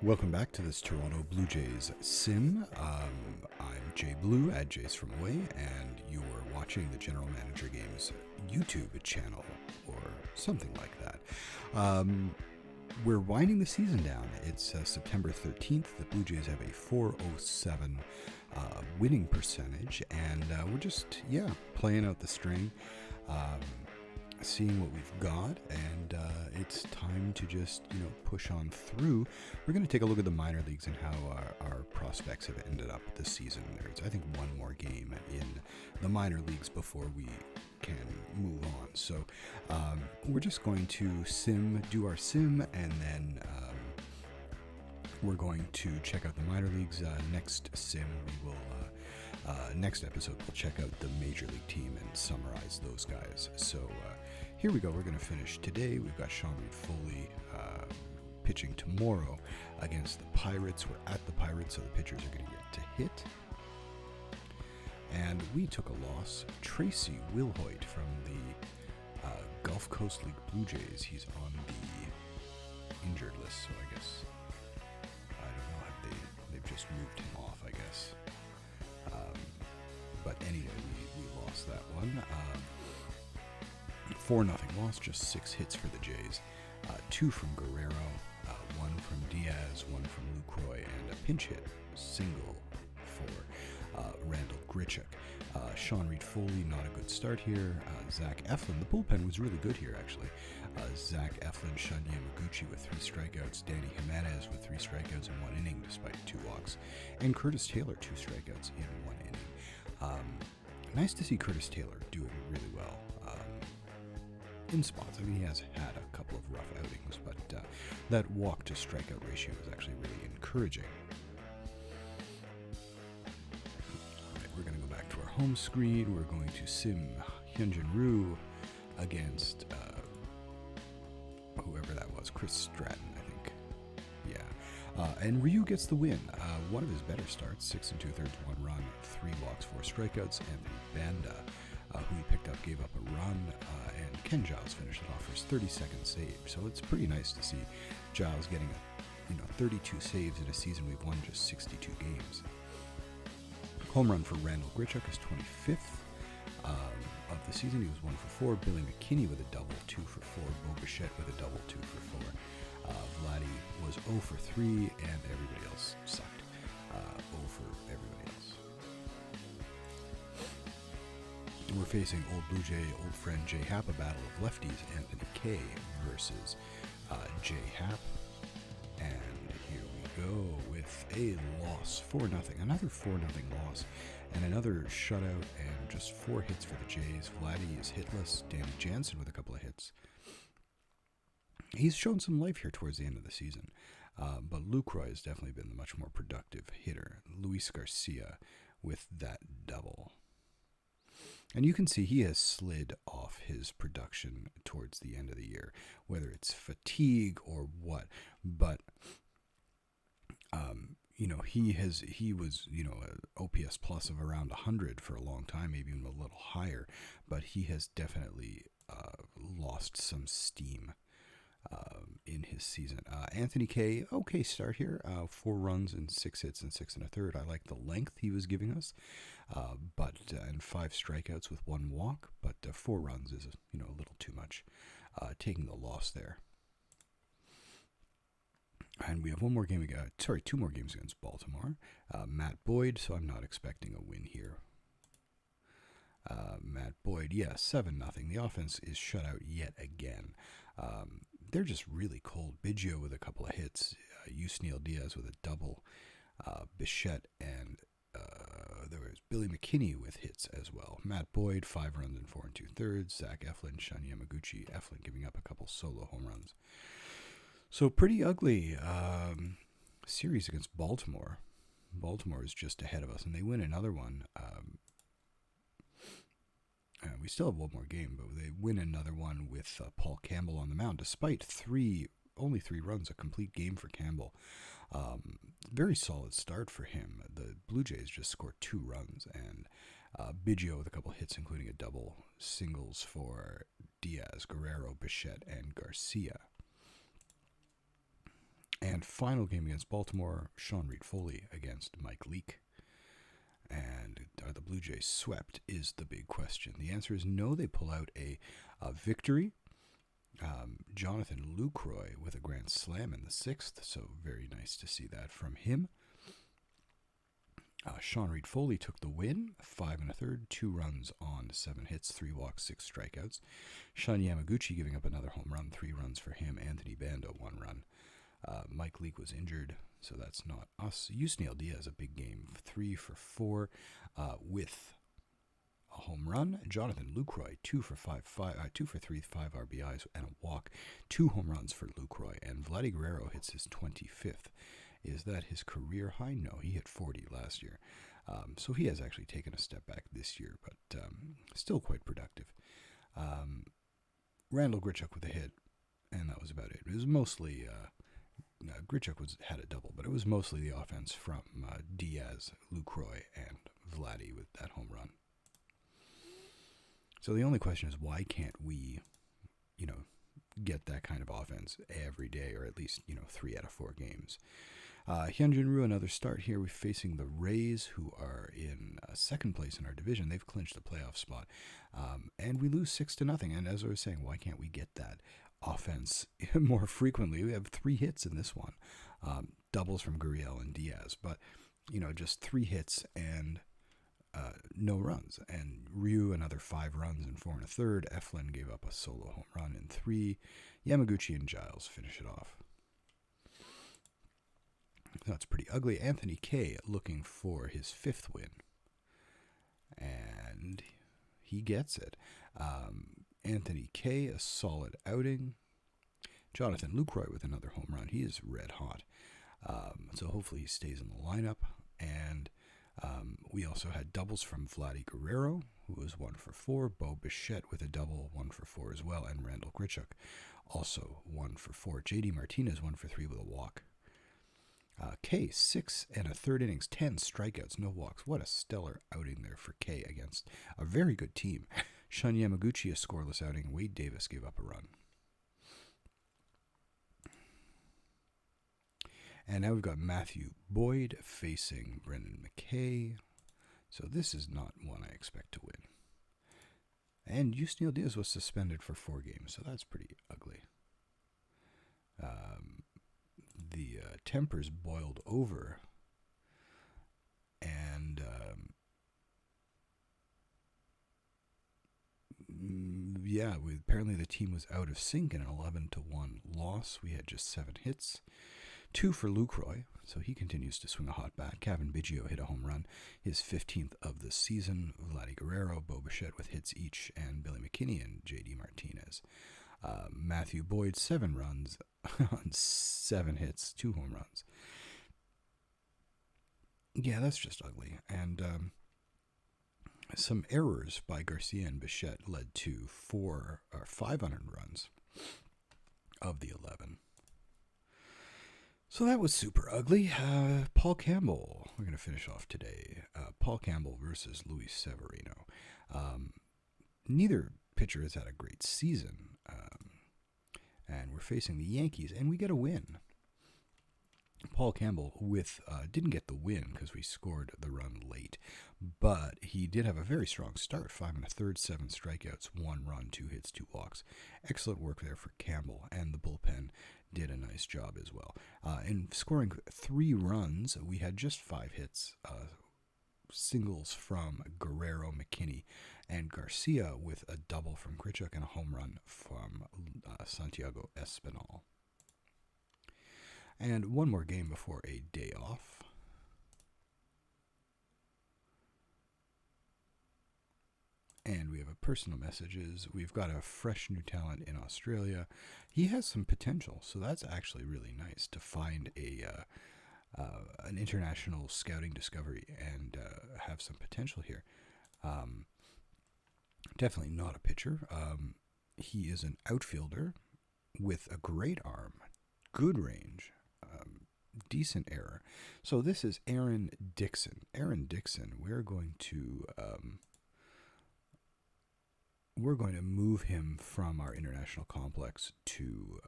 Welcome back to this Toronto Blue Jays sim. I'm JayBlue at Jays From Away, and you are watching the General Manager Games YouTube channel, or something like that. We're winding the season down. It's September 13th. The Blue Jays have a .407 winning percentage, and we're just, playing out the string. Seeing what we've got, and it's time to just push on through. We're going to take a look at the minor leagues and how our prospects have ended up this season. There's, I think, one more game in the minor leagues before we can move on. So we're just going to do our sim, and then we're going to check out the minor leagues. Next sim, we will. Next episode, we'll check out the Major League team and summarize those guys. So here we go. We're going to finish today. We've got Sean Reed-Foley pitching tomorrow against the Pirates. We're at the Pirates, so the pitchers are going to get to hit. And we took a loss. Tracy Wilhoit from the Gulf Coast League Blue Jays. He's on the injured list, so I guess, I don't know, they've just moved him off, I guess. But anyway, we lost that one. 4-0 loss, just 6 hits for the Jays. 2 from Guerrero, 1 from Diaz, 1 from Lucroy, and a pinch hit single for Randall Grichuk. Sean Reed-Foley, not a good start here. Zach Eflin, the bullpen was really good here, actually. Zach Eflin, Shunyamaguchi with 3 strikeouts. Danny Jimenez with 3 strikeouts in 1 inning, despite 2 walks. And Curtis Taylor, 2 strikeouts in 1 inning. Nice to see Curtis Taylor doing really well in spots. I mean, he has had a couple of rough outings, but that walk to strikeout ratio is actually really encouraging. All right, we're going to go back to our home screen. We're going to sim Hyunjin Ryu against whoever that was, Chris Stratton, I think. Yeah. And Ryu gets the win. One of his better starts, 6 2/3, 1 run, 3 walks, 4 strikeouts. Anthony Banda, who he picked up, gave up a run, and Ken Giles finished it off for his 32nd save. So it's pretty nice to see Giles getting 32 saves in a season we've won just 62 games. Home run for Randall Grichuk is 25th of the season. He was 1 for 4. Billy McKinney with a double, 2 for 4. Bo Bichette with a double, 2 for 4. Vladi was 0 for 3, and everybody else sucked. 0 for everybody else. We're facing old Blue Jay, old friend Jay Happ, a battle of lefties, Anthony K versus Jay Happ. And here we go with a loss, 4-0. Another 4-0 loss, and another shutout, and just 4 hits for the Jays. Vladi is hitless. Danny Jansen with a couple of hits. He's shown some life here towards the end of the season, but Lucroy has definitely been the much more productive hitter. Luis Garcia with that double. And you can see he has slid off his production towards the end of the year, whether it's fatigue or what. But, he was, an OPS plus of around 100 for a long time, maybe even a little higher. But he has definitely lost some steam in his season. Anthony K, okay start here. 4 runs and 6 hits and 6 1/3. I like the length he was giving us, and 5 strikeouts with 1 walk. But 4 runs is a little too much. Taking the loss there. And we have 2 more games against Baltimore. Matt Boyd, so I'm not expecting a win here. Matt Boyd, 7-0. The offense is shut out yet again. They're just really cold. Biggio with a couple of hits. Yusunil Diaz with a double. Bichette, and there was Billy McKinney with hits as well. Matt Boyd, 5 runs and 4 2/3. Zach Eflin, Shunyamaguchi. Eflin giving up a couple solo home runs. So pretty ugly series against Baltimore. Baltimore is just ahead of us, and they win another one. We still have 1 more game, but they win another one with Paul Campbell on the mound, despite only 3 runs, a complete game for Campbell. Very solid start for him. The Blue Jays just scored 2 runs, and Biggio with a couple hits, including a double, singles for Diaz, Guerrero, Bichette, and Garcia. And final game against Baltimore, Sean Reed-Foley against Mike Leake. And are the Blue Jays swept is the big question. The answer is no. They pull out a victory. Jonathan Lucroy with a grand slam in the 6th, so very nice to see that from him. Sean Reed-Foley took the win, 5 1/3, 2 runs on 7 hits, 3 walks, 6 strikeouts. Shunyamaguchi giving up another home run, 3 runs for him. Anthony Bando, 1 run. Mike Leake was injured, so that's not us. Yusunil Diaz, a big game, 3 for 4 with a home run. Jonathan Lucroy, 2 for 3, 5 RBIs and a walk. 2 home runs for Lucroy. And Vladi Guerrero hits his 25th. Is that his career high? No, he hit 40 last year. So he has actually taken a step back this year, but still quite productive. Randall Grichuk with a hit, and that was about it. It was mostly... Grichuk had a double, but it was mostly the offense from Diaz, Lucroy, and Vladi with that home run. So the only question is, why can't we, get that kind of offense every day, or at least, 3 out of 4 games? Hyunjin, another start here. We're facing the Rays, who are in second place in our division. They've clinched the playoff spot, and we lose 6-0. And as I was saying, why can't we get that offense more frequently? We have 3 hits in this one, doubles from Gurriel and Diaz, but just 3 hits and no runs. And Ryu another 5 runs in 4 1/3. Eflin gave up a solo home run in 3. Yamaguchi and Giles finish it off. That's pretty ugly. Anthony K looking for his 5th win, and he gets it. Anthony K, a solid outing. Jonathan Lucroy with another home run. He is red hot. So hopefully he stays in the lineup. And we also had doubles from Vladi Guerrero, who was 1 for 4. Bo Bichette with a double, 1 for 4 as well. And Randall Grichuk, also 1 for 4. JD Martinez, 1 for 3 with a walk. K, 6 1/3 innings, 10 strikeouts, no walks. What a stellar outing there for K against a very good team. Shunyamaguchi, a scoreless outing. Wade Davis gave up a run. And now we've got Matthew Boyd facing Brendan McKay. So this is not one I expect to win. And Yusunil Diaz was suspended for 4 games, so that's pretty ugly. The tempers boiled over, and apparently the team was out of sync in an 11-1 loss. We had just 7 hits, 2 for Lucroy, so he continues to swing a hot bat. Kevin Biggio hit a home run, his 15th of the season. Vladi Guerrero, Bo Bichette with hits each, and Billy McKinney and JD Martinez. Matthew Boyd, 7 runs on 7 hits, 2 home runs. Yeah, that's just ugly. And some errors by Garcia and Bichette led to 500 runs of the 11. So that was super ugly. Paul Campbell, we're going to finish off today. Paul Campbell versus Luis Severino. Neither pitcher has had a great season. And we're facing the Yankees, and we get a win. Paul Campbell didn't get the win because we scored the run late, but he did have a very strong start. 5 1/3, 7 strikeouts, 1 run, 2 hits, 2 walks. Excellent work there for Campbell, and the bullpen did a nice job as well. In scoring 3 runs, we had just 5 hits, singles from Guerrero, McKinney, and Garcia with a double from Grichuk and a home run from Santiago Espinal. And one more game before a day off. And we have a personal messages. We've got a fresh new talent in Australia. He has some potential, so that's actually really nice to find an international scouting discovery and have some potential here. Definitely not a pitcher. He is an outfielder with a great arm, good range, decent error. So this is Aaron Dixon. Aaron Dixon, we're going to move him from our international complex to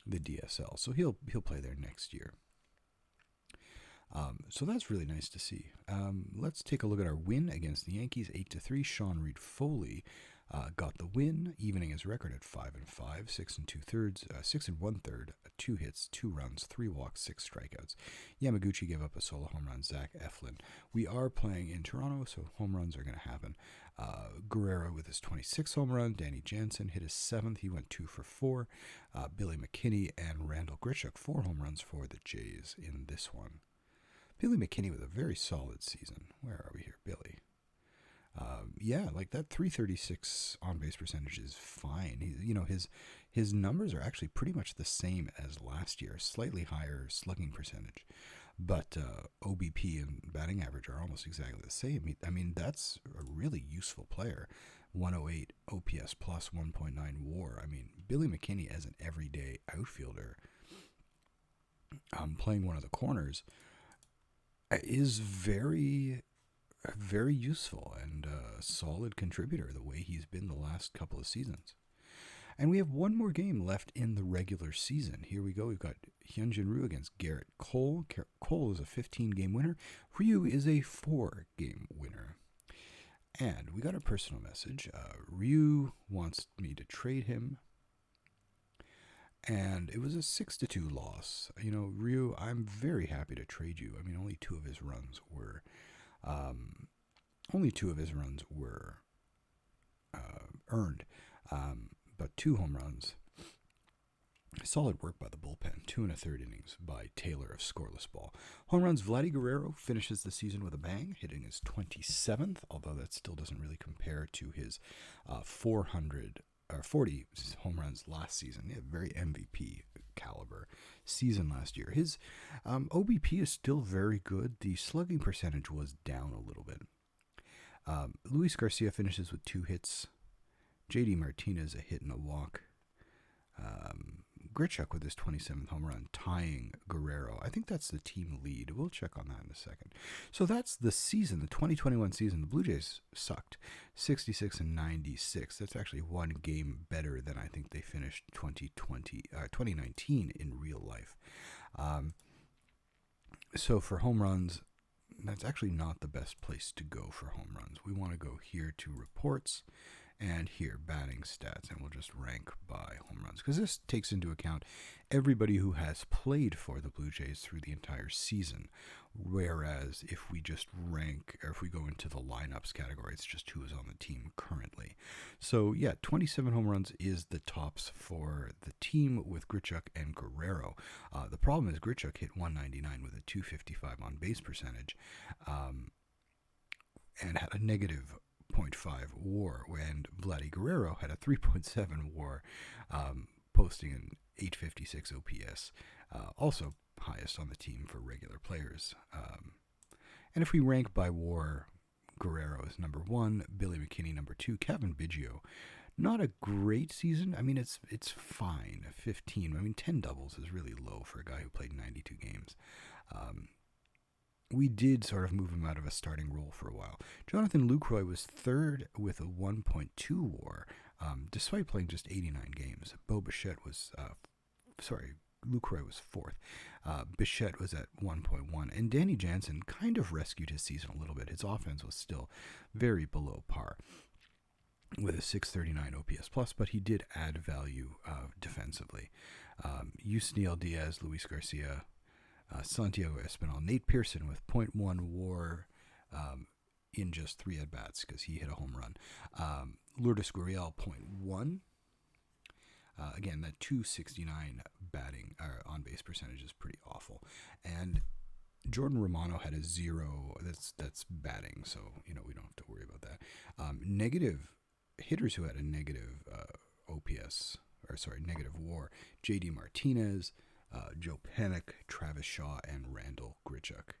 the DSL. So he'll play there next year. So that's really nice to see. Let's take a look at our win against the Yankees, 8-3. Sean Reed Foley got the win, evening his record at 5-5, 6 2/3, 6 1/3, 2 hits, 2 runs, 3 walks, 6 strikeouts. Yamaguchi gave up a solo home run. Zach Eflin. We are playing in Toronto, so home runs are going to happen. Guerrero with his 26th home run. Danny Jansen hit his 7th. He went 2 for 4. Billy Mckinney and Randall Grichuk, 4 home runs for the Jays in this one. Billy Mckinney with a very solid season. Where are we here, Billy? Yeah, like that 336 on base percentage is fine. His numbers are actually pretty much the same as last year, slightly higher slugging percentage, but OBP and batting average are almost exactly the same. I mean, that's a really useful player. 108 OPS plus 1.9 WAR. I mean, Billy McKinney as an everyday outfielder, playing one of the corners, is very, very useful and a solid contributor the way he's been the last couple of seasons. And we have one more game left in the regular season. Here we go. We've got Hyunjin Ryu against Garrett Cole. Cole is a 15-game winner. Ryu is a 4-game winner. And we got a personal message. Ryu wants me to trade him. And it was a 6-2 loss. Ryu, I'm very happy to trade you. I mean, only two of his runs were earned, but 2 home runs. Solid work by the bullpen. 2 1/3 innings by Taylor of scoreless ball. Home runs. Vladi Guerrero finishes the season with a bang, hitting his 27th, although that still doesn't really compare to his 40 home runs last season. Yeah, very MVP caliber season last year. His OBP is still very good. The slugging percentage was down a little bit. Luis Garcia finishes with 2 hits. JD Martinez a hit and a walk. Grichuk with his 27th home run, tying Guerrero. I think that's the team lead. We'll check on that in a second. So that's the season, the 2021 season. The Blue Jays sucked, 66-96. That's actually one game better than I think they finished 2019 in real life. So for home runs, that's actually not the best place to go for home runs. We want to go here to reports and here batting stats, and we'll just rank by home runs, because this takes into account everybody who has played for the Blue Jays through the entire season, whereas if we just rank, or if we go into the lineups category, it's just who is on the team currently. So yeah, 27 home runs is the tops for the team with Grichuk and Guerrero. The problem is Grichuk hit 199 with a 255 on base percentage, and had a negative 0.5 WAR, when Vladi Guerrero had a 3.7 WAR, posting an 856 OPS, also highest on the team for regular players. And if we rank by WAR, Guerrero is number 1, Billy McKinney number 2, Kevin Biggio, not a great season. I mean, it's fine, 15. I mean, 10 doubles is really low for a guy who played 92 games. We did sort of move him out of a starting role for a while. Jonathan Lucroy was 3rd with a 1.2 WAR, despite playing just 89 games. Bichette was, Lucroy was 4th. Bichette was at 1.1, and Danny Jansen kind of rescued his season a little bit. His offense was still very below par, with a 639 OPS plus, but he did add value defensively. Yusunil Diaz, Luis Garcia, Santiago Espinal, Nate Pearson with 0.1 WAR in just 3 at-bats because he hit a home run. Lourdes Gurriel, 0.1. Again, that 269 batting on-base percentage is pretty awful. And Jordan Romano had a 0. That's batting, so we don't have to worry about that. Negative hitters who had a negative negative WAR: J.D. Martinez, Joe Panik, Travis Shaw, and Randall Grichuk.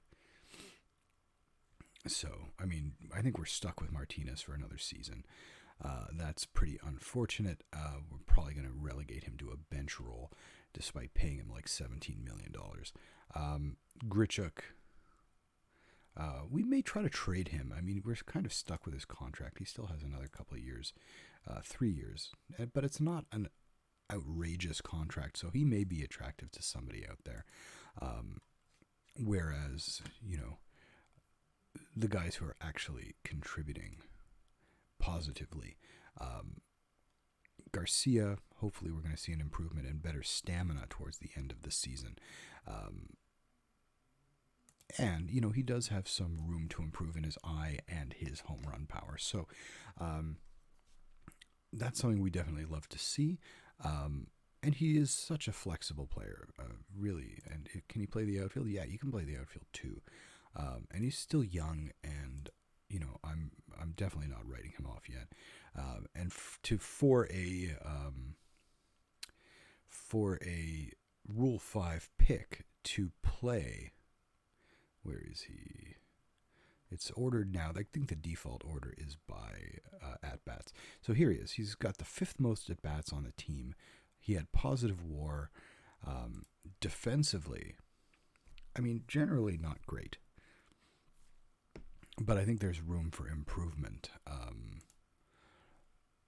So, I mean, I think we're stuck with Martinez for another season. That's pretty unfortunate. We're probably going to relegate him to a bench role, despite paying him like $17 million. Grichuk, we may try to trade him. I mean, we're kind of stuck with his contract. He still has another couple of years, 3 years. But it's not outrageous contract, so he may be attractive to somebody out there. Whereas, the guys who are actually contributing positively, Garcia, hopefully we're going to see an improvement and better stamina towards the end of the season. And, he does have some room to improve in his eye and his home run power. So that's something we definitely love to see. And he is such a flexible player, really. And can he play the outfield? Yeah, you can play the outfield too. And he's still young, and I'm definitely not writing him off yet. And for a Rule 5 pick to play, where is he? It's ordered now. I think the default order is by at-bats. So here he is. He's got the 5th most at-bats on the team. He had positive WAR. Defensively, generally not great. But I think there's room for improvement,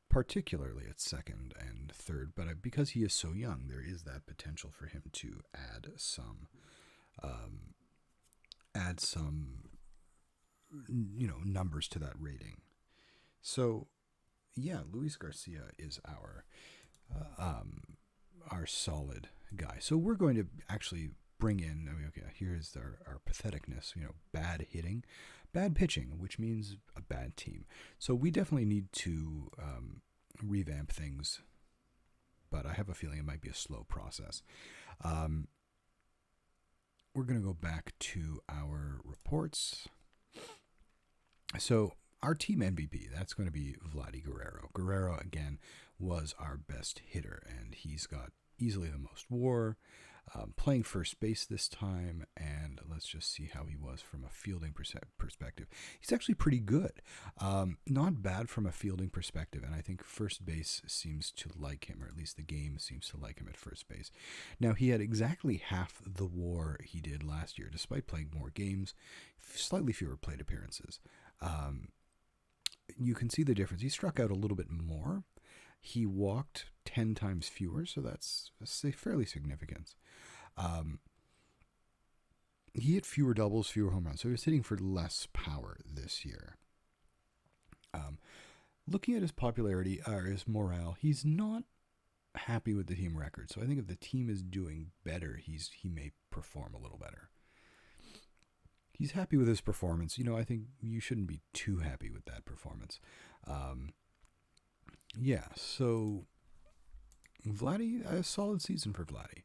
particularly at second and third. But because he is so young, there is that potential for him to add some numbers to that rating. So, yeah, Luis Garcia is our solid guy. So we're going to actually bring in, here's our patheticness, bad hitting, bad pitching, which means a bad team. So we definitely need to revamp things, but I have a feeling it might be a slow process. We're going to go back to our reports. So our team MVP, that's going to be Vladi Guerrero. Guerrero, again, was our best hitter, and he's got easily the most WAR, playing first base this time, and let's just see how he was from a fielding perspective. He's actually pretty good. Not bad from a fielding perspective, and I think first base seems to like him, or at least the game seems to like him at first base. Now, he had exactly half the WAR he did last year, despite playing more games, slightly fewer plate appearances. You can see the difference. He struck out a little bit more. He walked 10 times fewer, so that's fairly significant. He hit fewer doubles, fewer home runs, so he was hitting for less power this year. Looking at his popularity, or his morale, he's not happy with the team record. So I think if the team is doing better, he may perform a little better. He's happy with his performance. I think you shouldn't be too happy with that performance. Yeah, so Vladi, a solid season for Vladi.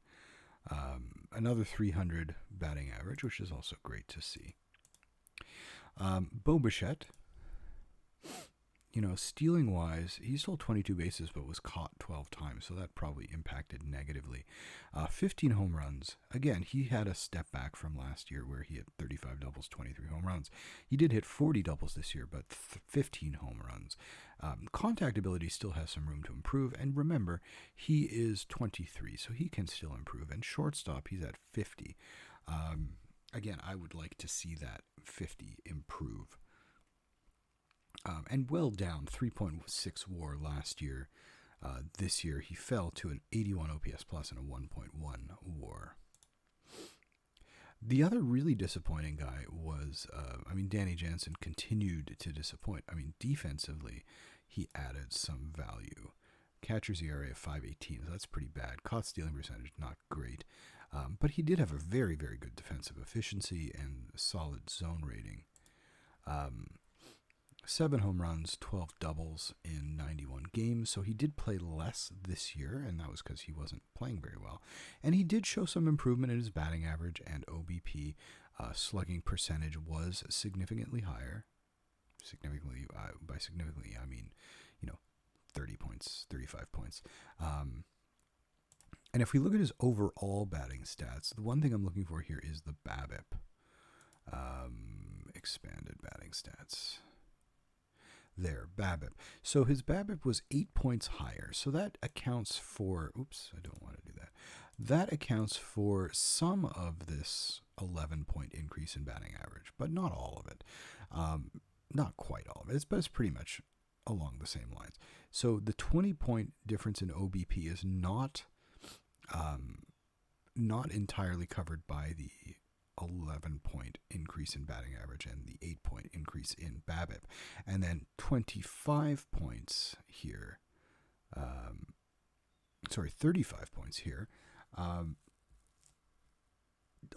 Another 300 batting average, which is also great to see. Bo Bichette, stealing wise, he stole 22 bases but was caught 12 times, so that probably impacted negatively. 15 home runs. Again, he had a step back from last year where he had 35 doubles, 23 home runs. He did hit 40 doubles this year, but 15 home runs. Contact ability still has some room to improve, and remember, he is 23, so he can still improve. And shortstop, he's at 50. Again, I would like to see that 50 improve. And well down, 3.6 WAR last year. This year, he fell to an 81 OPS plus and a 1.1 WAR. The other really disappointing guy was, Danny Jansen continued to disappoint. Defensively, he added some value. Catcher's ERA of 5.18, so that's pretty bad. Caught stealing percentage, not great. But he did have a very, very good defensive efficiency and solid zone rating. 7 home runs, 12 doubles in 91 games. So he did play less this year, and that was because he wasn't playing very well. And he did show some improvement in his batting average and OBP. Slugging percentage was significantly higher. Significantly, by significantly, I mean, 30 points, 35 points. And if we look at his overall batting stats, the one thing I'm looking for here is the BABIP. Expanded batting stats. There, BABIP. So his BABIP was 8 points higher. So that accounts for, oops, I don't want to do that. That accounts for some of this 11-point increase in batting average, but not all of it. Not quite all of it, but it's pretty much along the same lines. So the 20-point difference in OBP is not entirely covered by the 11-point increase in batting average and the 8-point increase in BABIP. And then 25 points here, 35 points here.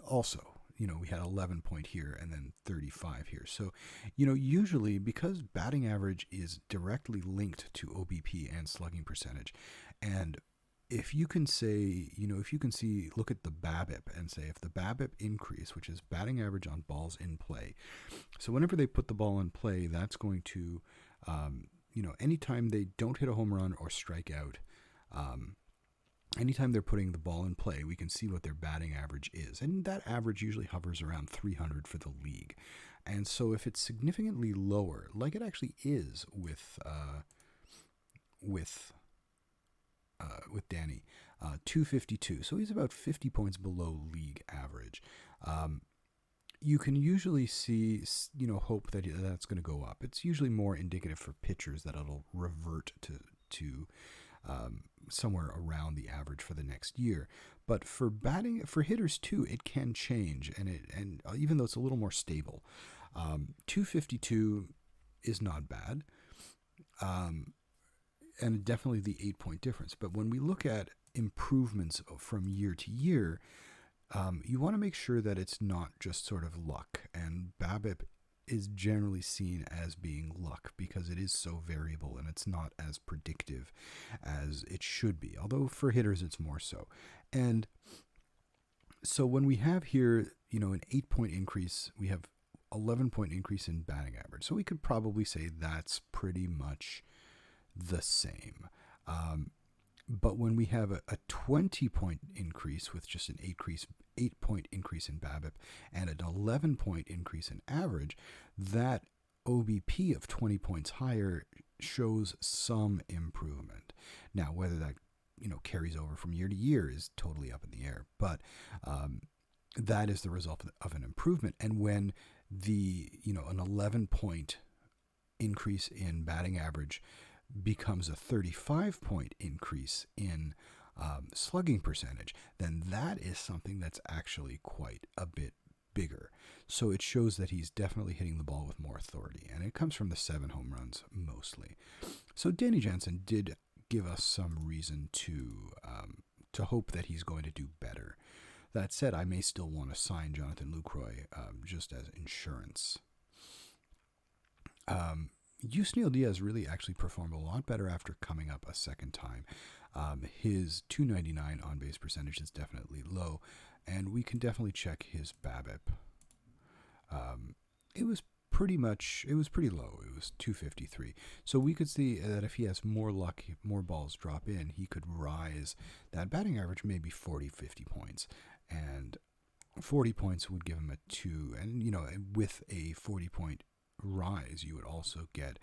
Also, we had 11 point here and then 35 here. So, usually because batting average is directly linked to OBP and slugging percentage, and if you can say, look at the BABIP and say if the BABIP increase, which is batting average on balls in play, so whenever they put the ball in play, that's going to, anytime they don't hit a home run or strike out, anytime they're putting the ball in play, we can see what their batting average is. And that average usually hovers around 300 for the league. And so if it's significantly lower, like it actually is with Danny, 252. So he's about 50 points below league average. You can usually see, hope that that's going to go up. It's usually more indicative for pitchers that it'll revert to somewhere around the average for the next year. But for hitters too, it can change, and even though it's a little more stable, 252 is not bad, and definitely the 8-point difference. But when we look at improvements from year to year, you want to make sure that it's not just sort of luck, and BABIP is generally seen as being luck because it is so variable and it's not as predictive as it should be, although for hitters it's more so. And so when we have here, an 8-point increase, we have 11-point increase in batting average. So we could probably say that's pretty much the same. But when we have a 20-point increase with just an 8-point increase in BABIP and an 11-point increase in average, that OBP of 20 points higher shows some improvement. Now, whether that carries over from year to year is totally up in the air, but that is the result of an improvement. And when an 11-point increase in batting average becomes a 35-point increase in slugging percentage, then that is something that's actually quite a bit bigger. So it shows that he's definitely hitting the ball with more authority, and it comes from the 7 home runs mostly. So Danny Jansen did give us some reason to hope that he's going to do better. That said, I may still want to sign Jonathan Lucroy just as insurance. Yusunil Diaz really actually performed a lot better after coming up a second time. His .299 on-base percentage is definitely low, and we can definitely check his BABIP. It was pretty low. It was 253. So we could see that if he has more luck, more balls drop in, he could rise that batting average maybe 40, 50 points. And 40 points would give him a 2. And, with a 40-point rise, you would also get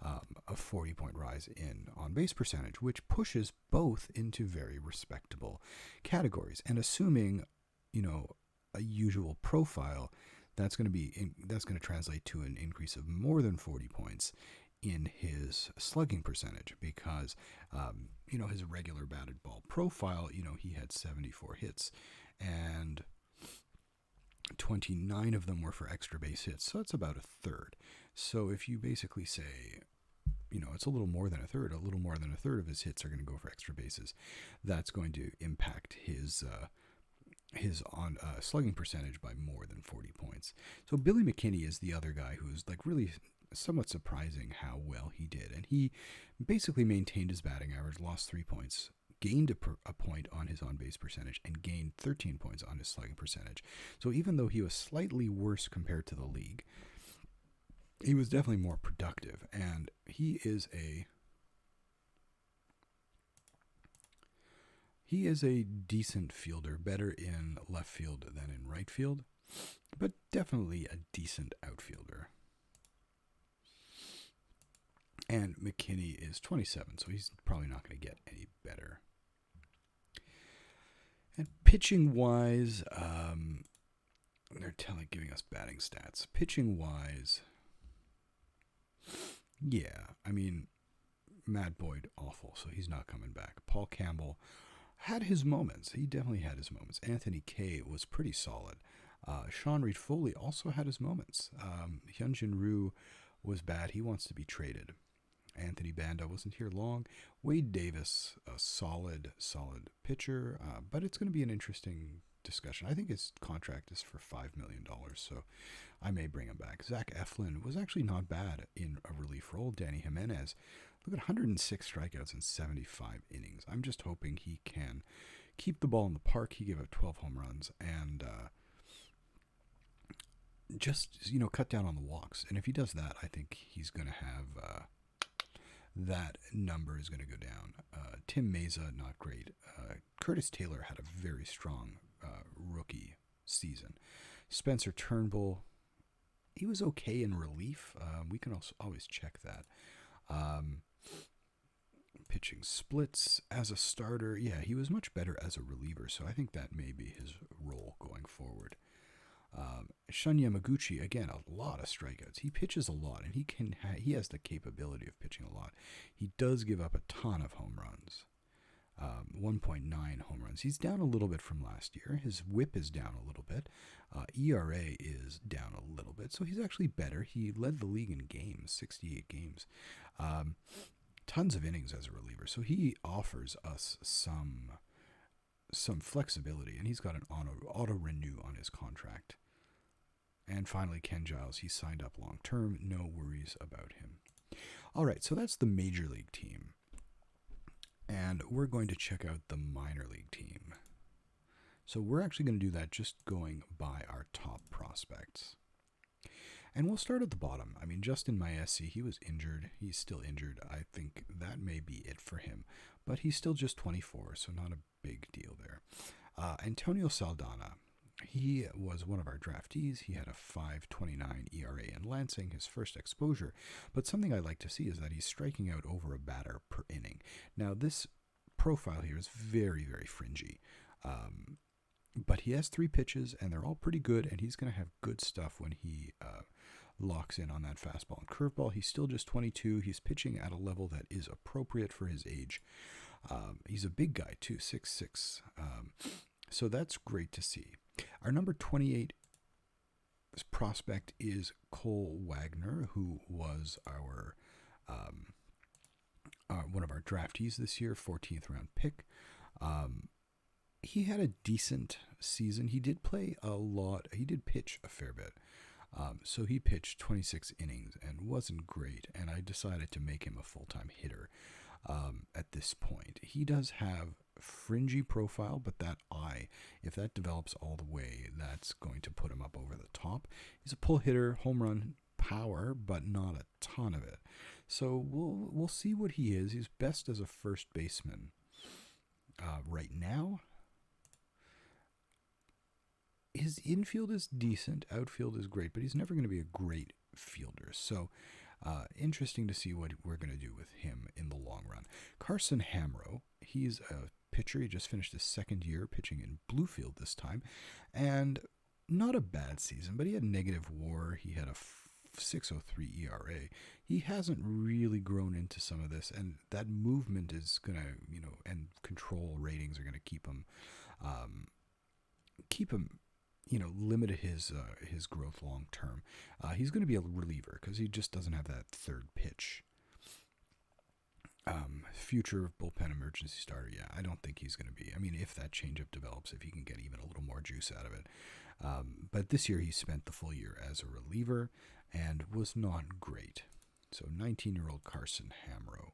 a 40-point rise in on-base percentage, which pushes both into very respectable categories. And assuming, a usual profile, that's going to translate to an increase of more than 40 points in his slugging percentage because, his regular batted ball profile, he had 74 hits and 29 of them were for extra base hits, so it's about a third. So if you basically say, it's a little more than a third of his hits are going to go for extra bases, that's going to impact his on slugging percentage by more than 40 points. So Billy McKinney is the other guy who's really somewhat surprising how well he did, and he basically maintained his batting average, lost 3 points, gained a point on his on-base percentage, and gained 13 points on his slugging percentage. So even though he was slightly worse compared to the league, he was definitely more productive, and he is a decent fielder, better in left field than in right field, but definitely a decent outfielder. And McKinney is 27, so he's probably not going to get any better. And pitching-wise, they're giving us batting stats. Pitching-wise, Yeah, I mean, Matt Boyd, awful, so he's not coming back. Paul Campbell had his moments. He definitely had his moments. Anthony Kay was pretty solid. Sean Reed Foley also had his moments. Hyunjin Ryu was bad. He wants to be traded. Anthony Banda wasn't here long. Wade Davis, a solid pitcher, but it's going to be an interesting discussion. I think his contract is for $5 million, so I may bring him back. Zach Eflin was actually not bad in a relief role. Danny Jimenez, look at 106 strikeouts in 75 innings. I'm just hoping he can keep the ball in the park. He gave up 12 home runs and just, cut down on the walks. And if he does that, I think he's going to have that number is going to go down. Tim Meza, not great. Curtis Taylor had a very strong rookie season. Spencer Turnbull, he was okay in relief. We can also always check that. Pitching splits as a starter. Yeah, he was much better as a reliever, so I think that may be his role going forward. Shunyamaguchi, again, a lot of strikeouts. He pitches a lot, and he has the capability of pitching a lot. He does give up a ton of home runs. 1.9 home runs. He's down a little bit from last year. His whip is down a little bit. ERA is down a little bit, so he's actually better. He led the league in games, 68 games. Tons of innings as a reliever, so he offers us some flexibility, and he's got an auto renew on his contract. And finally, Ken Giles, he signed up long term. No worries about him. All right, so that's the major league team. And we're going to check out the minor league team. So we're actually going to do that just going by our top prospects. And we'll start at the bottom. I mean, Justin Maesi, he was injured. He's still injured. I think that may be it for him. But he's still just 24, so not a big deal there. Antonio Saldana, he was one of our draftees. He had a 5.29 ERA in Lansing, his first exposure. But something I like to see is that he's striking out over a batter per inning. Now, this profile here is very, very fringy. But he has 3 pitches, and they're all pretty good, and he's going to have good stuff when he locks in on that fastball and curveball. He's still just 22. He's pitching at a level that is appropriate for his age. He's a big guy, too, 6'6". So that's great to see. Our number 28 prospect is Cole Wagner, who was our one of our draftees this year, 14th round pick. He had a decent season. He did play a lot. He did pitch a fair bit. So he pitched 26 innings and wasn't great, and I decided to make him a full-time hitter at this point. He does have fringy profile, but that eye, if that develops all the way, that's going to put him up over the top. He's a pull hitter, home run power, but not a ton of it. So we'll see what he is. He's best as a first baseman right now. His infield is decent, outfield is great, but he's never going to be a great fielder. So interesting to see what we're going to do with him in the long run. Carson Hamro, he's a pitcher. He just finished his second year pitching in Bluefield this time, and not a bad season, but he had negative WAR. He had a 6.03 ERA. He hasn't really grown into some of this, and that movement is going to, and control ratings are going to keep him, limited his growth long term. He's going to be a reliever because he just doesn't have that third pitch. Future bullpen emergency starter, yeah, I don't think he's going to be. I mean, if that changeup develops, if he can get even a little more juice out of it. But this year he spent the full year as a reliever and was not great. So 19-year-old Carson Hamro.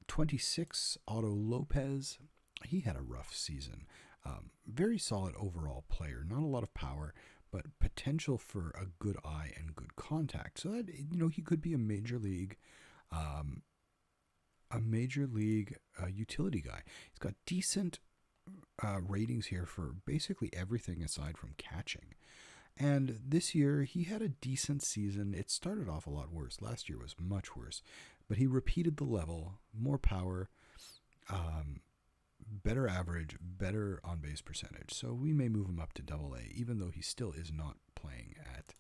26, Otto Lopez. He had a rough season. Very solid overall player. Not a lot of power, but potential for a good eye and good contact. So that, he could be a major league utility guy. He's got decent ratings here for basically everything aside from catching. And this year, he had a decent season. It started off a lot worse. Last year was much worse. But he repeated the level, more power, better average, better on-base percentage. So we may move him up to AA, even though he still is not playing at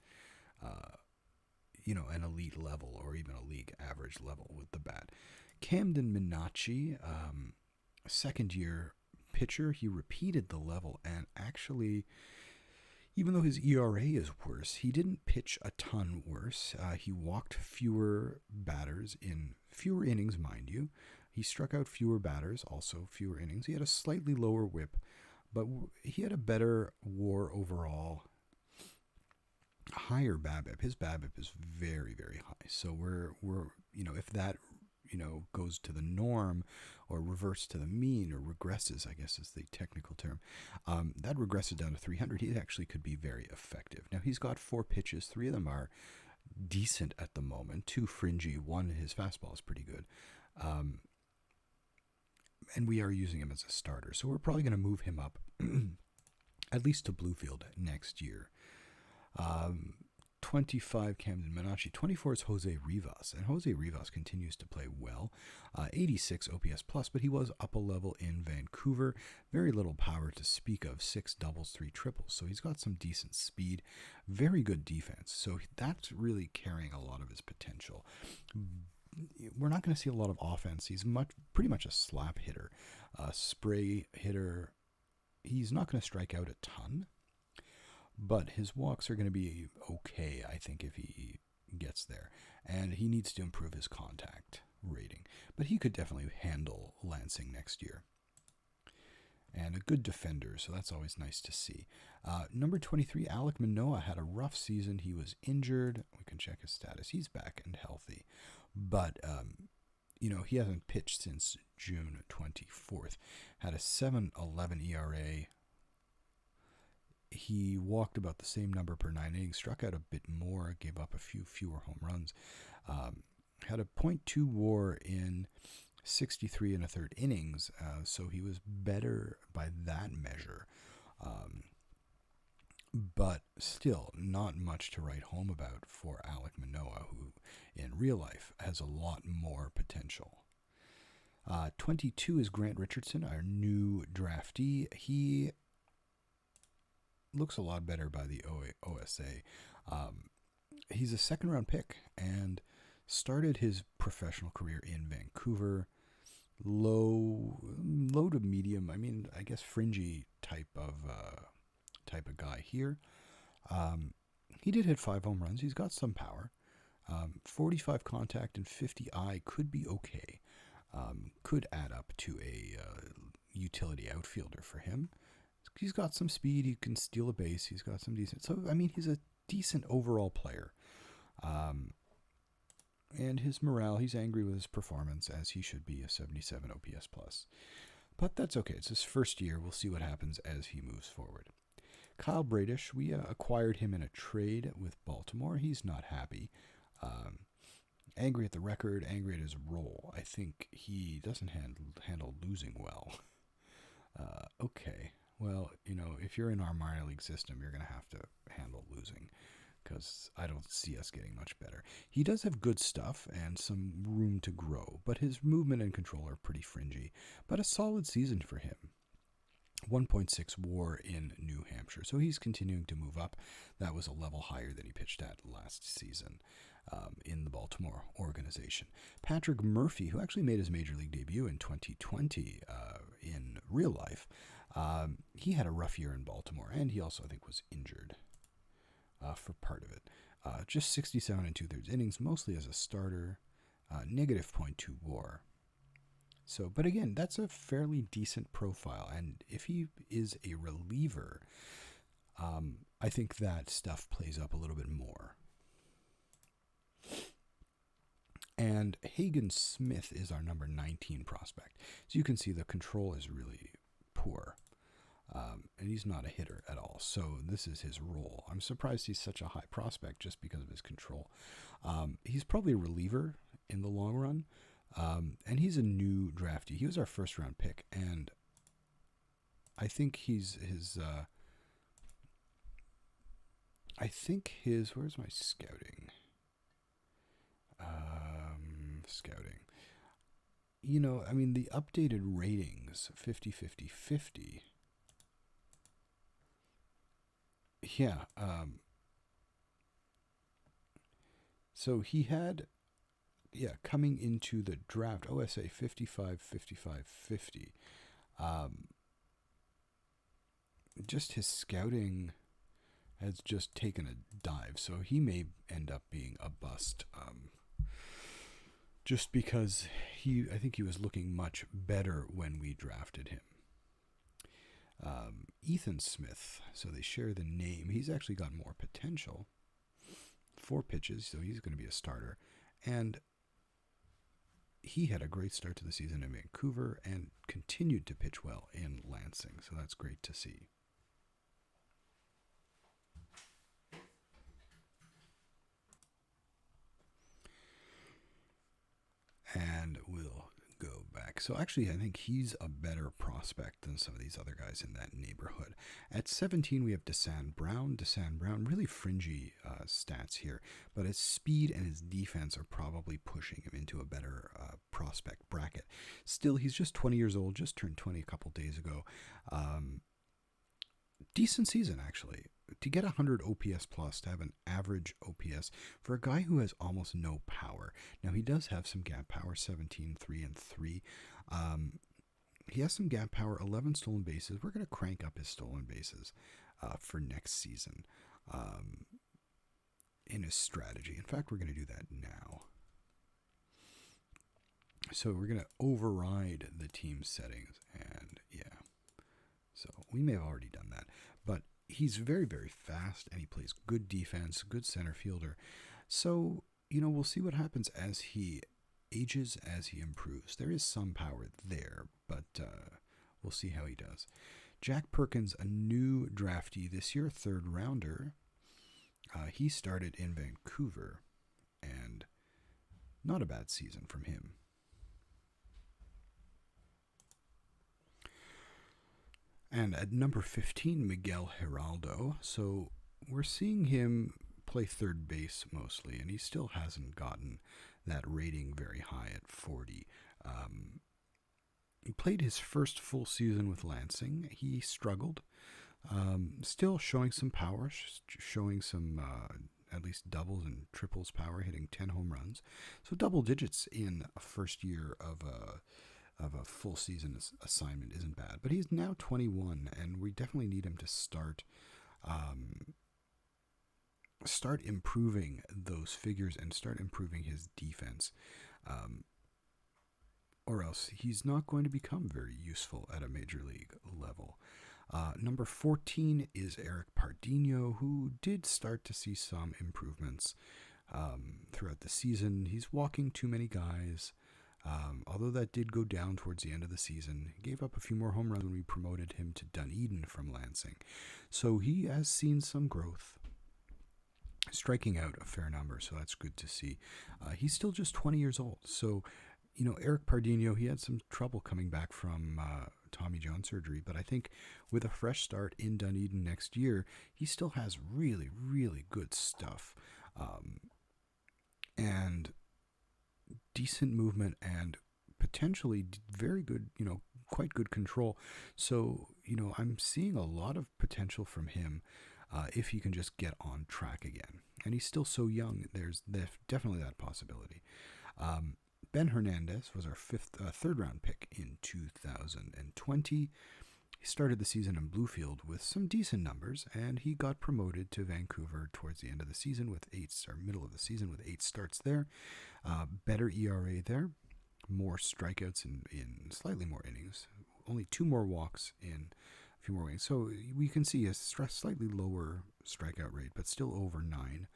an elite level or even a league average level with the bat. Camden Minachi, second-year pitcher, he repeated the level, and actually, even though his ERA is worse, he didn't pitch a ton worse. He walked fewer batters in fewer innings, mind you. He struck out fewer batters, also fewer innings. He had a slightly lower whip, but he had a better WAR overall, higher BABIP. His BABIP is very, very high. So we're if that goes to the norm or reverts to the mean or regresses, I guess is the technical term, that regresses down to 300. He actually could be very effective. Now, he's got 4 pitches. 3 of them are decent at the moment. 2 fringy. 1, his fastball is pretty good. And we are using him as a starter. So we're probably going to move him up at least to Bluefield next year. 25, Camden Minachi. 24 is Jose Rivas, and Jose Rivas continues to play well. 86 OPS plus, but he was up a level in Vancouver. Very little power to speak of. 6 doubles, 3 triples. So he's got some decent speed. Very good defense. So that's really carrying a lot of his potential. We're not going to see a lot of offense. He's pretty much a slap hitter, spray hitter. He's not going to strike out a ton, but his walks are going to be okay, I think, if he gets there. And he needs to improve his contact rating. But he could definitely handle Lansing next year. And a good defender, so that's always nice to see. Number 23, Alec Manoa had a rough season. He was injured. We can check his status. He's back and healthy. But, he hasn't pitched since June 24th. Had a 7.11 ERA. He walked about the same number per 9 innings, struck out a bit more, gave up a few fewer home runs. Had a .2 WAR in 63 and a third innings, so he was better by that measure. But still, not much to write home about for Alec Manoa, who in real life has a lot more potential. 22 is Grant Richardson, our new draftee. He looks a lot better by the OSA. He's a second-round pick and started his professional career in Vancouver. Low to medium, I guess fringy type of guy here. He did hit 5 home runs. He's got some power. 45 contact and 50 eye could be okay. Could add up to a utility outfielder for him. He's got some speed. He can steal a base. He's got some decent. So, he's a decent overall player. And his morale, he's angry with his performance, as he should be, a 77 OPS plus. But that's okay. It's his first year. We'll see what happens as he moves forward. Kyle Bradish, we acquired him in a trade with Baltimore. He's not happy. Angry at the record, angry at his role. I think he doesn't handle losing well. Okay. Well, if you're in our minor league system, you're going to have to handle losing, because I don't see us getting much better. He does have good stuff and some room to grow, but his movement and control are pretty fringy. But a solid season for him. 1.6 WAR in New Hampshire, so he's continuing to move up. That was a level higher than he pitched at last season in the Baltimore organization. Patrick Murphy, who actually made his major league debut in 2020 in real life, he had a rough year in Baltimore, and he also, I think, was injured for part of it. Just 67 and 2/3 innings, mostly as a starter, negative .2 WAR. So, but again, that's a fairly decent profile, and if he is a reliever, I think that stuff plays up a little bit more. And Hagen Smith is our number 19 prospect. So you can see the control is really poor. And he's not a hitter at all. So this is his role. I'm surprised he's such a high prospect just because of his control. He's probably a reliever in the long run. And he's a new draftee. He was our first round pick. And I think where's my scouting? Scouting. The updated ratings, 50-50-50. Yeah. So he had, coming into the draft, OSA 55, 55, 50. Just his scouting has just taken a dive, so he may end up being a bust. Just because I think he was looking much better when we drafted him. Ethan Smith, so they share the name. He's actually got more potential. 4 pitches, so he's going to be a starter. And he had a great start to the season in Vancouver and continued to pitch well in Lansing, so that's great to see. And we'll go back. So actually, I think he's a better prospect than some of these other guys in that neighborhood. At 17, we have Desan Brown. Desan Brown, really fringy stats here, but his speed and his defense are probably pushing him into a better prospect bracket. Still, he's just 20 years old, just turned 20 a couple days ago. Decent season, actually. To get 100 OPS plus, to have an average OPS for a guy who has almost no power. Now, he does have some gap power, 17, 3, and 3. He has some gap power, 11 stolen bases. We're going to crank up his stolen bases for next season in his strategy. In fact, we're going to do that now. So we're going to override the team settings, and so we may have already done that, but he's very, very fast, and he plays good defense, good center fielder. So, we'll see what happens as he ages, as he improves. There is some power there, but we'll see how he does. Jack Perkins, a new draftee this year, 3rd rounder. He started in Vancouver, and not a bad season from him. And at number 15, Miguel Geraldo. So we're seeing him play third base mostly, and he still hasn't gotten that rating very high at 40. He played his first full season with Lansing. He struggled. Still showing some power, showing some at least doubles and triples power, hitting 10 home runs. So double digits in a first year of a full season assignment isn't bad, but he's now 21, and we definitely need him to start improving those figures and start improving his defense, or else he's not going to become very useful at a major league level. Number 14 is Eric Pardinho, who did start to see some improvements throughout the season. He's walking too many guys. Although that did go down towards the end of the season, he gave up a few more home runs when we promoted him to Dunedin from Lansing. So he has seen some growth, striking out a fair number, so that's good to see. He's still just 20 years old. So, Eric Pardinho, he had some trouble coming back from Tommy John surgery, but I think with a fresh start in Dunedin next year, he still has really, really good stuff. And decent movement and potentially very good, quite good control. So, I'm seeing a lot of potential from him if he can just get on track again. And he's still so young. There's definitely that possibility. Ben Hernandez was our 3rd round pick in 2020. He started the season in Bluefield with some decent numbers, and he got promoted to Vancouver towards the end of the season with middle of the season with 8 starts there. Better ERA there, more strikeouts in slightly more innings, only 2 more walks in a few more innings. So we can see a slightly lower strikeout rate, but still over 9.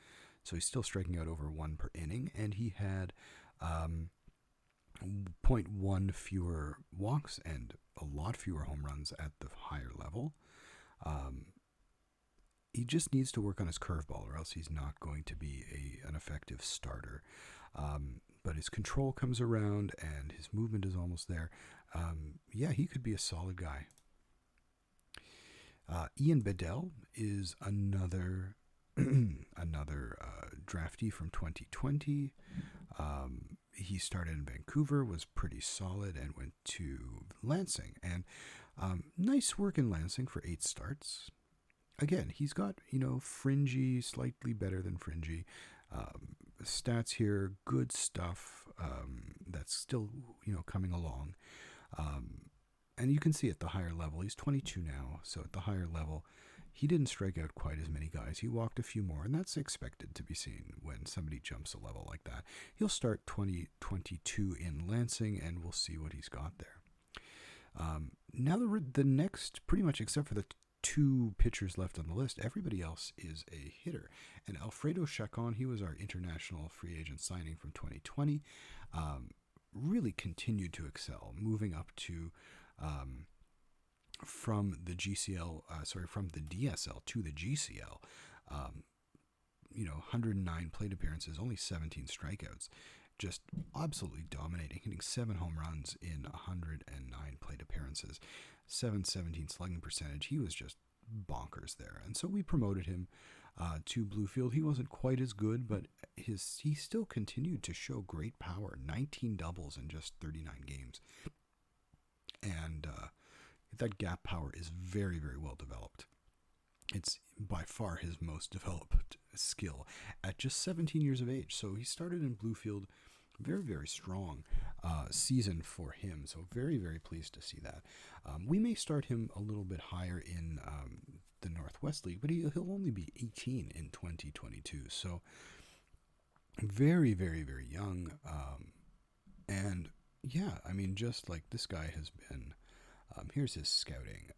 So he's still striking out over 1 per inning, and he had 0.1 fewer walks and a lot fewer home runs at the higher level. He just needs to work on his curveball, or else he's not going to be an effective starter. But his control comes around, and his movement is almost there. He could be a solid guy. Ian Bedell is another draftee from 2020. He started in Vancouver, was pretty solid, and went to Lansing. And nice work in Lansing for 8 starts. Again, he's got, fringy, slightly better than fringy stats here, good stuff. That's still, coming along. And you can see at the higher level, he's 22 now, so at the higher level, he didn't strike out quite as many guys. He walked a few more, and that's expected to be seen when somebody jumps a level like that. He'll start 2022 in Lansing, and we'll see what he's got there. Now the next, pretty much except for the two pitchers left on the list, everybody else is a hitter. And Alfredo Chacon, he was our international free agent signing from 2020, really continued to excel, moving up to from the DSL to the GCL. 109 plate appearances, only 17 strikeouts. Just absolutely dominating, hitting 7 home runs in 109 plate appearances, 717 slugging percentage. He was just bonkers there. And so we promoted him to Bluefield. He wasn't quite as good, but he still continued to show great power. 19 doubles in just 39 games. And that gap power is very, very well developed. It's by far his most developed skill at just 17 years of age. So he started in Bluefield, very, very strong season for him. So very, very pleased to see that. We may start him a little bit higher in the Northwest League, but he'll only be 18 in 2022. So very, very, very young. And yeah, I mean, just like this guy has been, here's his scouting.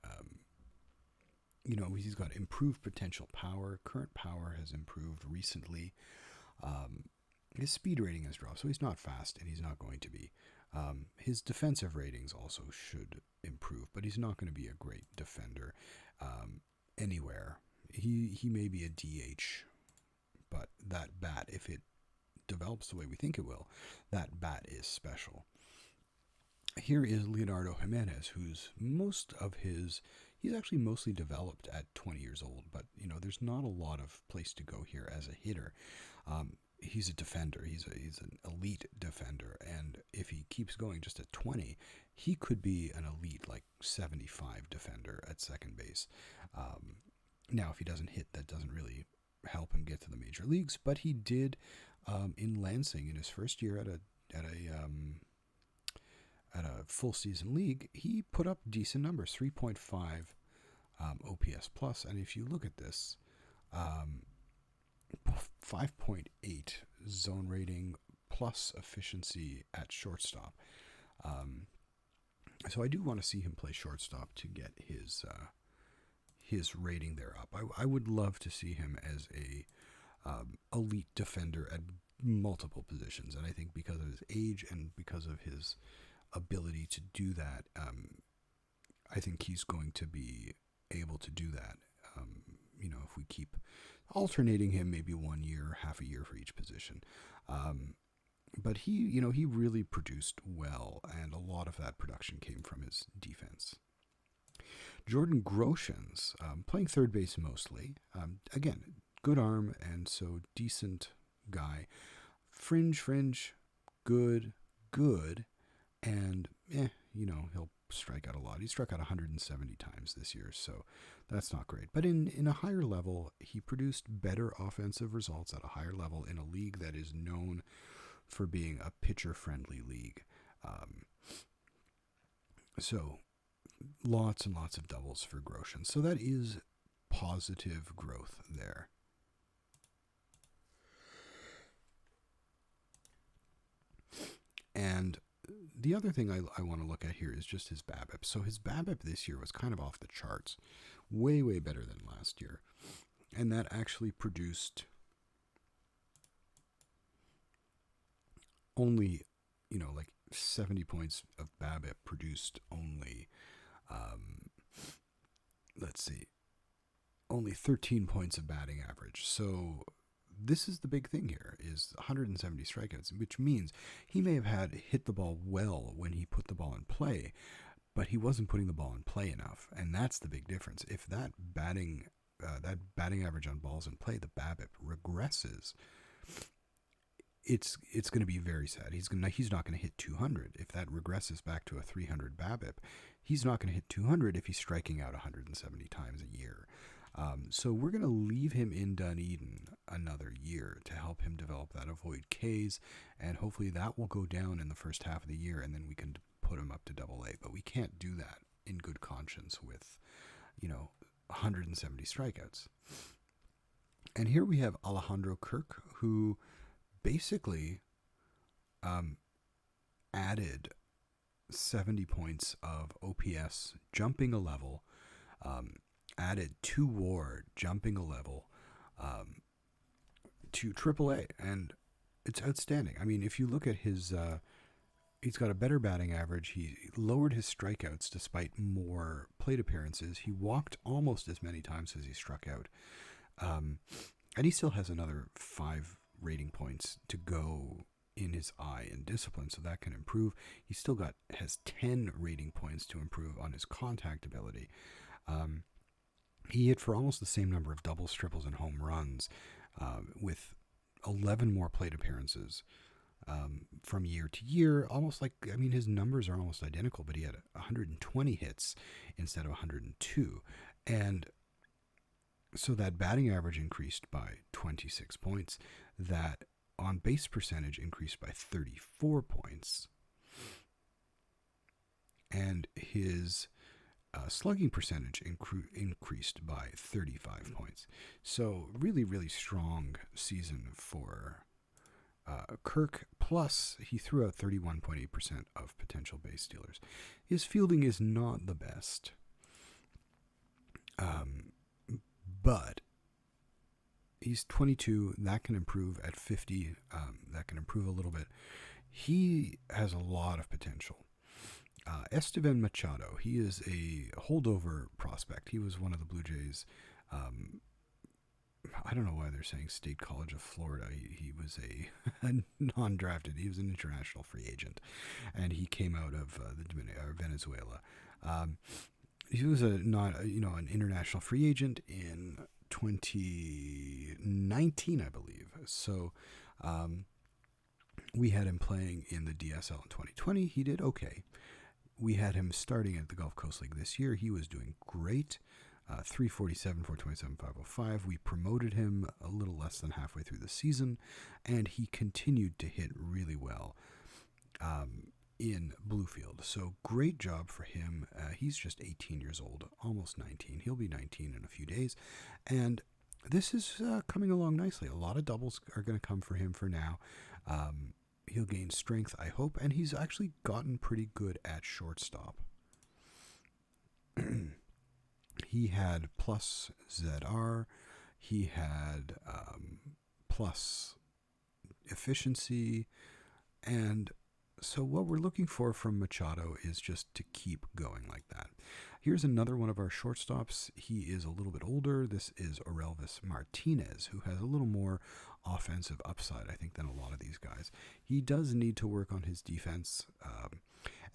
He's got improved potential power. Current power has improved recently. His speed rating has dropped, so he's not fast, and he's not going to be. His defensive ratings also should improve, but he's not going to be a great defender anywhere. He may be a DH, but that bat, if it develops the way we think it will, that bat is special. Here is Leonardo Jimenez, who's he's actually mostly developed at 20 years old, but, there's not a lot of place to go here as a hitter. He's a defender. He's an elite defender, and if he keeps going just at 20, he could be an elite, 75 defender at second base. Now, if he doesn't hit, that doesn't really help him get to the major leagues, but he did in Lansing in his first year at a full season league. He put up decent numbers, 3.5 OPS plus, and if you look at this, 5.8 zone rating plus efficiency at shortstop. So I do want to see him play shortstop to get his rating there up. I would love to see him as a elite defender at multiple positions, and I think because of his age and because of his ability to do that, I think he's going to be able to do that. If we keep alternating him, maybe 1 year, half a year for each position. But he really produced well, and a lot of that production came from his defense. Jordan Groshans, playing third base mostly. Again, good arm, and so decent guy. Fringe, good, and he'll strike out a lot. He struck out 170 times this year, so that's not great. But in a higher level, he produced better offensive results at a higher level in a league that is known for being a pitcher-friendly league. So lots and lots of doubles for Groshans. So that is positive growth there. And the other thing I want to look at here is just his BABIP. So his BABIP this year was kind of off the charts. Way, way better than last year. And that actually produced only, 70 points of BABIP produced only, only 13 points of batting average. So this is the big thing here, is 170 strikeouts, which means he may have hit the ball well when he put the ball in play, but he wasn't putting the ball in play enough, and that's the big difference. If that batting average on balls in play, the BABIP, regresses, it's going to be very sad. He's not going to hit 200 if that regresses back to a 300 BABIP. He's not going to hit 200 if he's striking out 170 times a year. So we're going to leave him in Dunedin another year to help him develop that avoid Ks, and hopefully that will go down in the first half of the year, and then we can put him up to AA. But we can't do that in good conscience with, 170 strikeouts. And here we have Alejandro Kirk, who basically added 70 points of OPS, jumping a level, added 2 WAR, jumping a level to AAA, and it's outstanding. I mean, if you look at his, he's got a better batting average. He lowered his strikeouts despite more plate appearances. He walked almost as many times as he struck out. And he still has another 5 rating points to go in his eye and discipline, so that can improve. He still has 10 rating points to improve on his contact ability. He hit for almost the same number of doubles, triples, and home runs, with 11 more plate appearances from year to year. His numbers are almost identical, but he had 120 hits instead of 102. And so that batting average increased by 26 points. That on base percentage increased by 34 points. And his slugging percentage increased by 35 points. So really, really strong season for Kirk. Plus, he threw out 31.8% of potential base stealers. His fielding is not the best. But he's 22. That can improve at 50. That can improve a little bit. He has a lot of potential. Esteban Machado, he is a holdover prospect. He was one of the Blue Jays. I don't know why they're saying State College of Florida. He was a non-drafted. He was an international free agent, and he came out of Venezuela. He was an international free agent in 2019, I believe. So we had him playing in the DSL in 2020. He did okay. We had him starting at the Gulf Coast League this year. He was doing great. 347, 427, 505. We promoted him a little less than halfway through the season, and he continued to hit really well in Bluefield. So great job for him. He's just 18 years old, almost 19. He'll be 19 in a few days. And this is coming along nicely. A lot of doubles are going to come for him for now. He'll gain strength, I hope, and he's actually gotten pretty good at shortstop. He had plus ZR. He had plus efficiency. And so what we're looking for from Machado is just to keep going like that. Here's another one of our shortstops. He is a little bit older. This is Aurelvis Martinez, who has a little more offensive upside, I think, than a lot of these guys. He does need to work on his defense.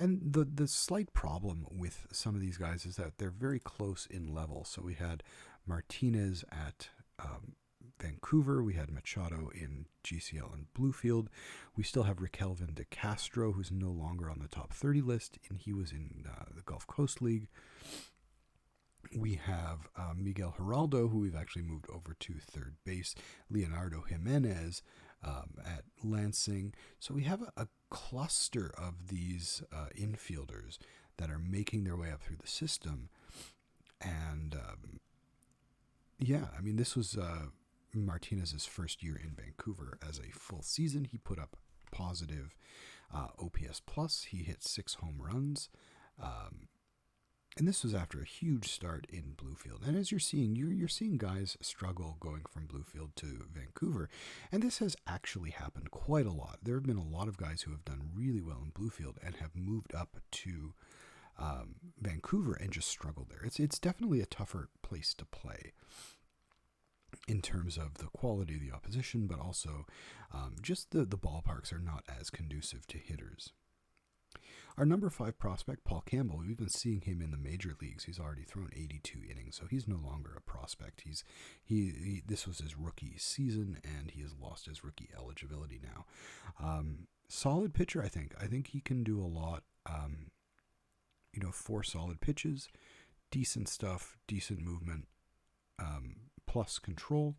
And the slight problem with some of these guys is that they're very close in level. So we had Martinez at Vancouver. We had Machado in GCL and Bluefield. We still have Riquelme de Castro, who's no longer on the top 30 list, and he was in the Gulf Coast League. We have Miguel Geraldo, who we've actually moved over to third base. Leonardo Jimenez at Lansing. So we have a cluster of these infielders that are making their way up through the system. And this was Martinez's first year in Vancouver as a full season. He put up positive OPS plus. He hit 6 home runs. And this was after a huge start in Bluefield. And as you're seeing, you're seeing guys struggle going from Bluefield to Vancouver. And this has actually happened quite a lot. There have been a lot of guys who have done really well in Bluefield and have moved up to Vancouver and just struggled there. It's definitely a tougher place to play in terms of the quality of the opposition, but also just the ballparks are not as conducive to hitters. Our number 5 prospect, Paul Campbell, we've been seeing him in the major leagues. He's already thrown 82 innings, so he's no longer a prospect. This was his rookie season, and he has lost his rookie eligibility now. Solid pitcher, I think. I think he can do a lot. 4 solid pitches, decent stuff, decent movement. plus control.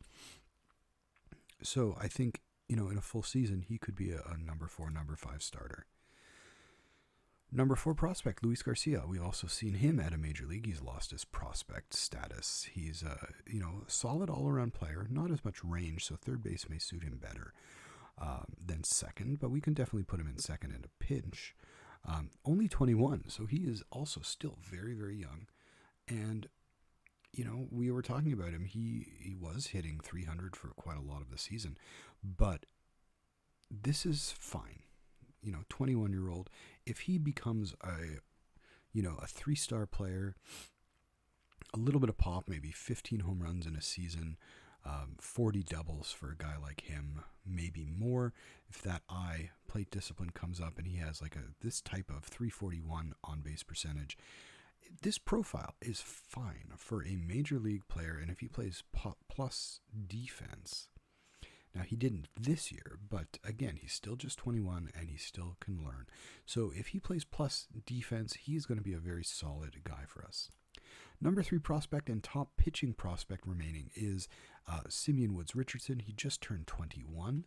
So I think, in a full season, he could be a number 4, number 5 starter. Number 4 prospect, Luis Garcia. We've also seen him at a major league. He's lost his prospect status. He's a solid all-around player, not as much range, so third base may suit him better than second, but we can definitely put him in second in a pinch. Only 21, so he is also still very, very young. And, we were talking about him. He was hitting 300 for quite a lot of the season, but this is fine. 21-year-old, if he becomes a 3-star player, a little bit of pop, maybe 15 home runs in a season, 40 doubles for a guy like him, maybe more. If that eye plate discipline comes up and he has this type of 341 on-base percentage, this profile is fine for a major league player. And if he plays plus defense, now he didn't this year, but again, he's still just 21 and he still can learn. So if he plays plus defense, he's going to be a very solid guy for us. Number 3 prospect and top pitching prospect remaining is Simeon Woods Richardson. He just turned 21.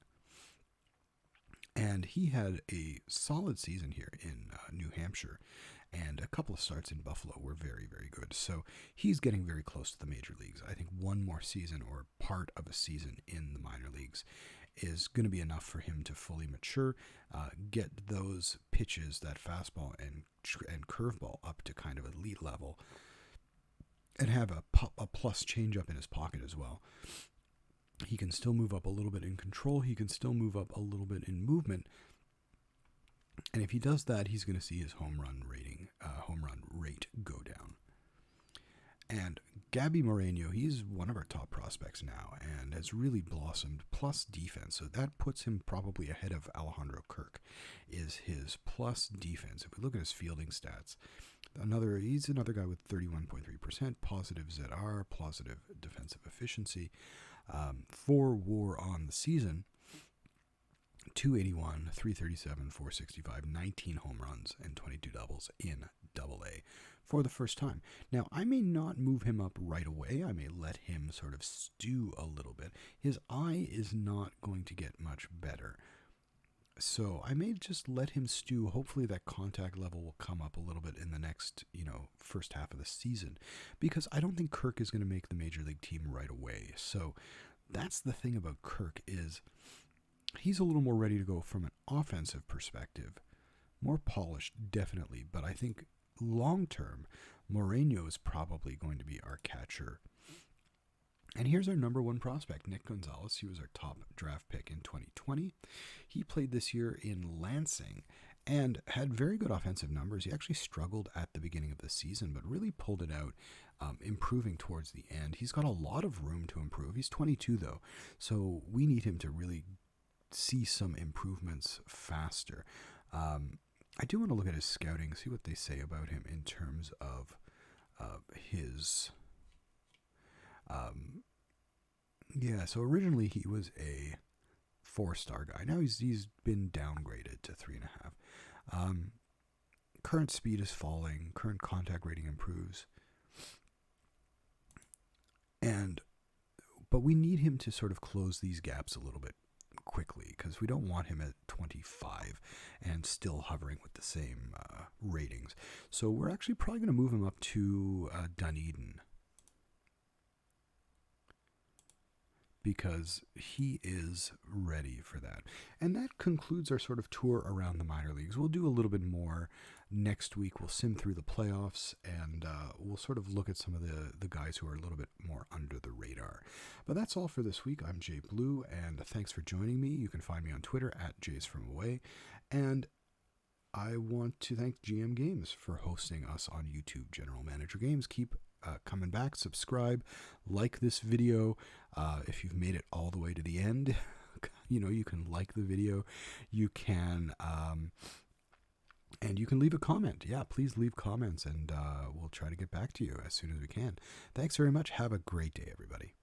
And he had a solid season here in New Hampshire. And a couple of starts in Buffalo were very, very good. So he's getting very close to the major leagues. I think one more season or part of a season in the minor leagues is going to be enough for him to fully mature, get those pitches, that fastball and curveball up to kind of elite level, and have a plus changeup in his pocket as well. He can still move up a little bit in control. He can still move up a little bit in movement. And if he does that, he's going to see his home run rate go down. And Gabby Mourinho, he's one of our top prospects now and has really blossomed, plus defense. So that puts him probably ahead of Alejandro Kirk, is his plus defense. If we look at his fielding stats, he's another guy with 31.3%, positive ZR, positive defensive efficiency, 4 WAR on the season, 281, 337, 465, 19 home runs, and 22 doubles in AA for the first time. Now, I may not move him up right away. I may let him sort of stew a little bit. His eye is not going to get much better. So I may just let him stew. Hopefully that contact level will come up a little bit in the next, first half of the season, because I don't think Kirk is going to make the major league team right away. So that's the thing about Kirk, is he's a little more ready to go from an offensive perspective, more polished, definitely. But I think long term, Mourinho is probably going to be our catcher. And here's our number 1 prospect, Nick Gonzalez. He was our top draft pick in 2020. He played this year in Lansing and had very good offensive numbers. He actually struggled at the beginning of the season, but really pulled it out, improving towards the end. He's got a lot of room to improve. He's 22, though, so we need him to really see some improvements faster. I do want to look at his scouting, see what they say about him in terms of his... so originally he was a 4-star guy. Now he's been downgraded to 3.5. Current speed is falling. Current contact rating improves. But we need him to sort of close these gaps a little bit quickly, because we don't want him at 25 and still hovering with the same ratings. So we're actually probably going to move him up to Dunedin, because he is ready for that. And that concludes our sort of tour around the minor leagues. We'll do a little bit more next week. We'll sim through the playoffs, and we'll sort of look at some of the guys who are a little bit more under the radar. But that's all for this week. I'm JayBlue, and thanks for joining me. You can find me on Twitter at JaysFromAway. And I want to thank GM Games for hosting us on YouTube. General Manager Games, keep coming back. Subscribe, like this video. If you've made it all the way to the end, you can like the video. You can and you can leave a comment. Yeah, please leave comments, and we'll try to get back to you as soon as we can. Thanks very much. Have a great day, everybody.